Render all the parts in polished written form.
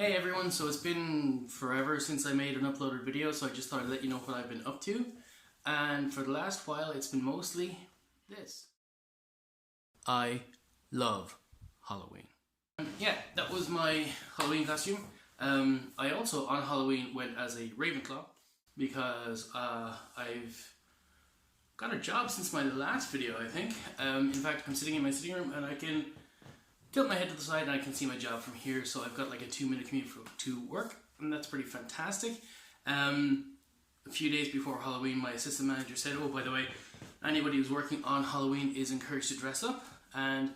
Hey everyone, so it's been forever since I made an uploaded video, so I just thought I'd let you know what I've been up to. And for the last while, it's been mostly this. I love Halloween. Yeah, that was my Halloween costume. I also, on Halloween, went as a Ravenclaw because I've got a job since my last video, I think. In fact, I'm sitting in my sitting room and I can tilt my head to the side and I can see my job from here, so I've got like a 2-minute commute to work, and that's pretty fantastic. A few days before Halloween, my assistant manager said, oh, by the way, anybody who's working on Halloween is encouraged to dress up, and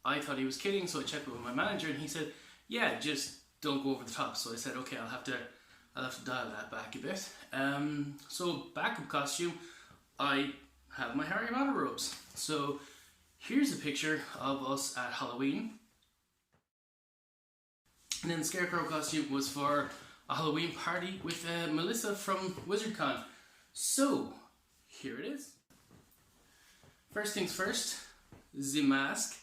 I thought he was kidding, so I checked with my manager and he said, yeah, just don't go over the top. So I said, okay, I'll have to dial that back a bit. So backup costume, I have my Harry Potter robes. So here's a picture of us at Halloween. And then the Scarecrow costume was for a Halloween party with Melissa from WizardCon. So, here it is. First things first, the mask.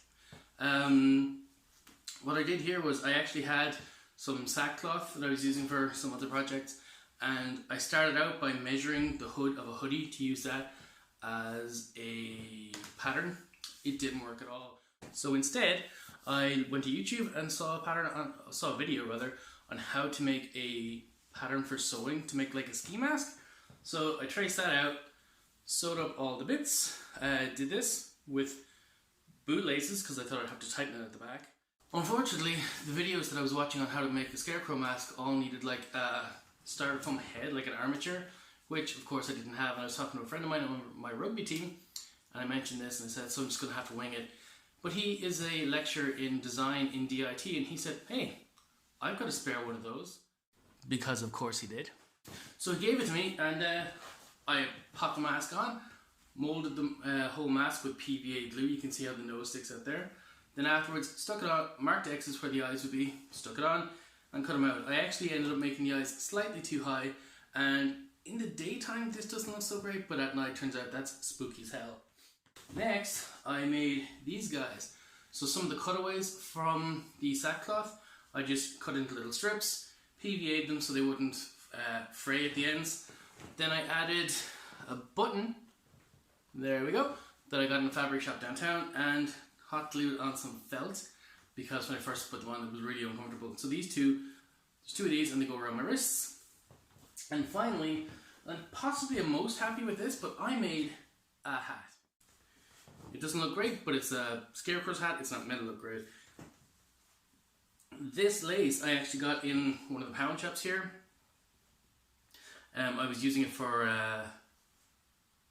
What I did here was I actually had some sackcloth that I was using for some other projects, and I started out by measuring the hood of a hoodie to use that as a pattern. It didn't work at all. So instead, I went to YouTube and saw a video on how to make a pattern for sewing to make like a ski mask. So I traced that out, sewed up all the bits, did this with bootlaces because I thought I'd have to tighten it at the back. Unfortunately, the videos that I was watching on how to make the Scarecrow mask all needed like a styrofoam head, like an armature, which of course I didn't have. And I was talking to a friend of mine on my rugby team, and I mentioned this and I said, so I'm just going to have to wing it. But he is a lecturer in design in DIT, and he said, hey, I've got a spare one of those. Because of course he did. So he gave it to me, and I popped the mask on, molded the whole mask with PVA glue. You can see how the nose sticks out there. Then afterwards, stuck it on, marked X's where the eyes would be, stuck it on, and cut them out. I actually ended up making the eyes slightly too high, and in the daytime this doesn't look so great, but at night turns out that's spooky as hell. Next, I made these guys. So some of the cutaways from the sackcloth, I just cut into little strips, PVA'd them so they wouldn't fray at the ends. Then I added a button, there we go, that I got in a fabric shop downtown, and hot glued on some felt, because when I first put them on it was really uncomfortable. So there's two of these, and they go around my wrists. And finally, I'm possibly most happy with this, but I made a hat. It doesn't look great, but it's a Scarecrow's hat. It's not meant to look great. This lace I actually got in one of the pound shops here. I was using it for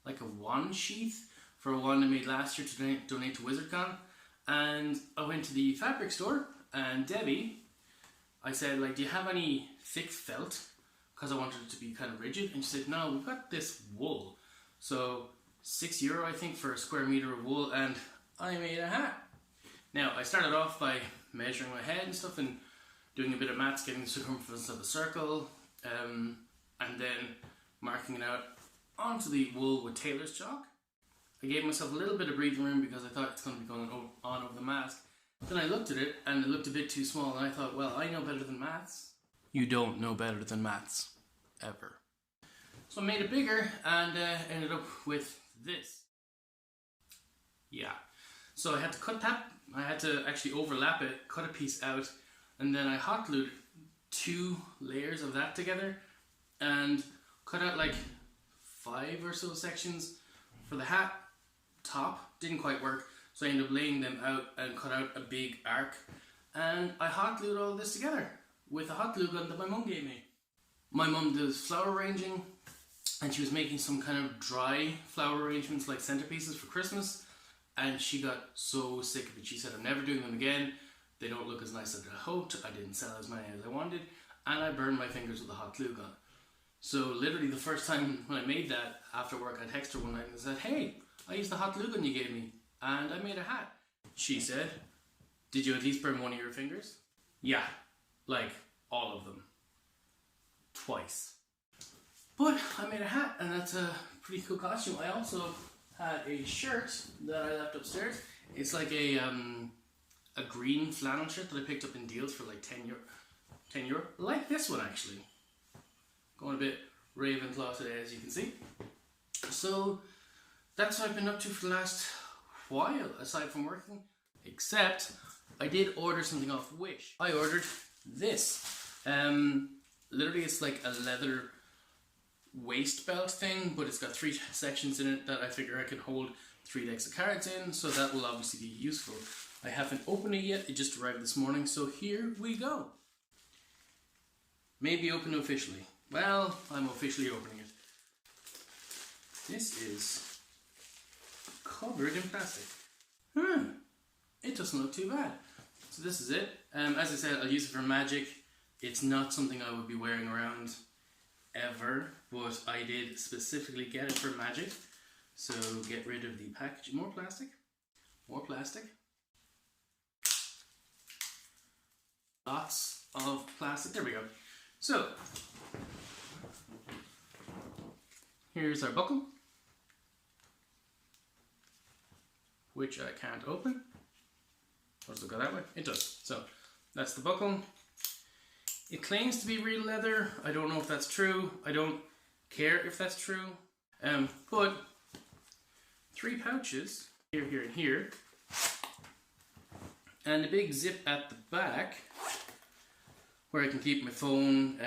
like a wand sheath for a wand I made last year to donate to WizardCon. And I went to the fabric store, and Debbie, I said, like, do you have any thick felt? Because I wanted it to be kind of rigid. And she said, no, we've got this wool. So €6 I think for a square meter of wool, and I made a hat. Now I started off by measuring my head and stuff and doing a bit of maths, getting the circumference of a circle, and then marking it out onto the wool with tailor's chalk. I gave myself a little bit of breathing room because I thought it's going to be going on over the mask. Then I looked at it and it looked a bit too small, and I thought, well, I know better than maths. You don't know better than maths, ever. So I made it bigger and ended up with this. Yeah. So I had to cut that, I had to actually overlap it, cut a piece out, and then I hot glued 2 layers of that together and cut out like 5 or so sections for the hat top. Didn't quite work, so I ended up laying them out and cut out a big arc, and I hot glued all this together with a hot glue gun that my mum gave me. My mum does flower arranging, and she was making some kind of dry flower arrangements like centerpieces for Christmas, and she got so sick of it. She said, I'm never doing them again. They don't look as nice as I hoped. I didn't sell as many as I wanted, and I burned my fingers with a hot glue gun. So literally the first time when I made that after work, I texted her one night and said, hey, I used the hot glue gun you gave me, and I made a hat. She said, did you at least burn one of your fingers? Yeah, like all of them. Twice. But I made a hat, and that's a pretty cool costume. I also had a shirt that I left upstairs. It's like a green flannel shirt that I picked up in deals for like tenure, like this one actually. Going a bit Ravenclaw today, as you can see. So that's what I've been up to for the last while, aside from working. Except I did order something off Wish. I ordered this. Literally it's like a leather waist belt thing, but it's got 3 sections in it that I figure I can hold 3 decks of cards in, so that will obviously be useful. I haven't opened it yet, it just arrived this morning, so here we go. Maybe open officially. Well, I'm officially opening it. This is covered in plastic. It doesn't look too bad. So this is it. As I said, I'll use it for magic. It's not something I would be wearing around ever, but I did specifically get it for magic. So get rid of the package. More plastic. More plastic. Lots of plastic. There we go. So here's our buckle, which I can't open. Or does it go that way? It does. So that's the buckle. It claims to be real leather. I don't know if that's true. I don't care if that's true. But 3 pouches, here, here, and here. And a big zip at the back where I can keep my phone,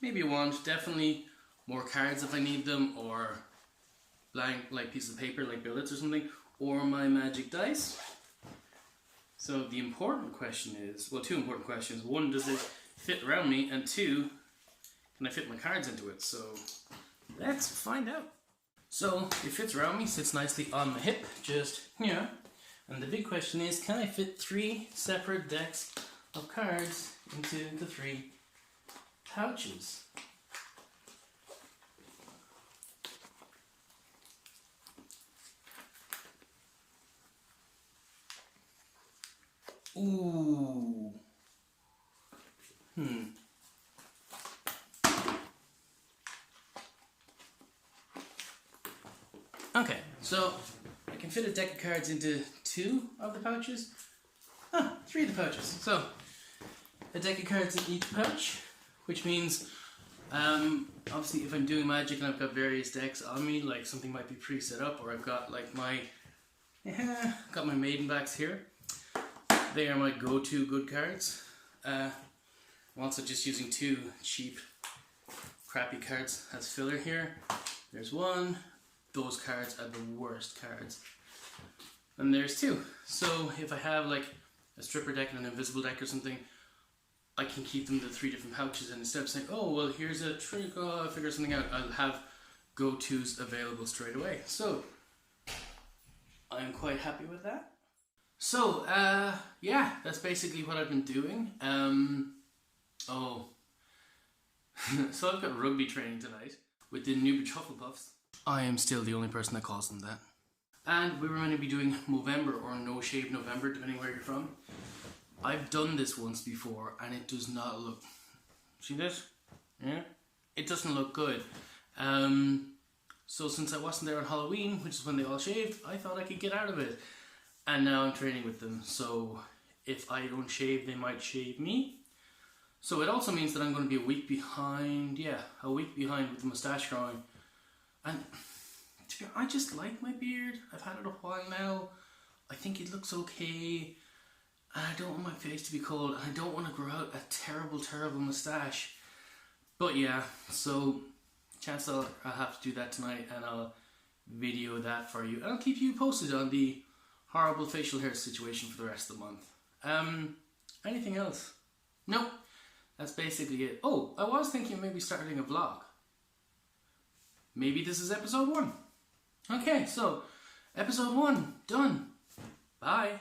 maybe a wand, definitely more cards if I need them, or blank like pieces of paper like billets or something, or my magic dice. So the important question is, well, 2 important questions. 1, does it fit around me? And 2, can I fit my cards into it? So let's find out. So it fits around me, sits nicely on my hip, just here. And the big question is, can I fit 3 separate decks of cards into the 3 pouches? Ooh. Okay, so I can fit a deck of cards into 2 of the pouches. 3 of the pouches. So a deck of cards in each pouch, which means obviously if I'm doing magic and I've got various decks on me, like something might be pre-set up, or I've got like my got my maiden backs here. They are my go-to good cards. I'm also just using 2 cheap crappy cards as filler here. There's 1. Those cards are the worst cards. And there's 2. So if I have like a stripper deck and an invisible deck or something, I can keep them to 3 different pouches, and instead of saying, oh well, here's a trick, I'll figure something out, I'll have go-tos available straight away. So I'm quite happy with that. So yeah, that's basically what I've been doing. So I've got rugby training tonight with the Newbridge Hufflepuffs. I am still the only person that calls them that. And we were going to be doing Movember, or No Shave November, depending where you're from. I've done this once before and it does not look... See this? Yeah? It doesn't look good. So since I wasn't there on Halloween, which is when they all shaved, I thought I could get out of it. And now I'm training with them, so if I don't shave, they might shave me. So it also means that I'm going to be a week behind, a week behind with the moustache growing. And I just like my beard. I've had it a while now. I think it looks okay. And I don't want my face to be cold. I don't want to grow out a terrible, terrible moustache. But yeah, so chances are I'll have to do that tonight, and I'll video that for you. And I'll keep you posted on the horrible facial hair situation for the rest of the month. Anything else? Nope. That's basically it. Oh, I was thinking of maybe starting a vlog. Maybe this is episode 1. Okay, so episode 1 done. Bye.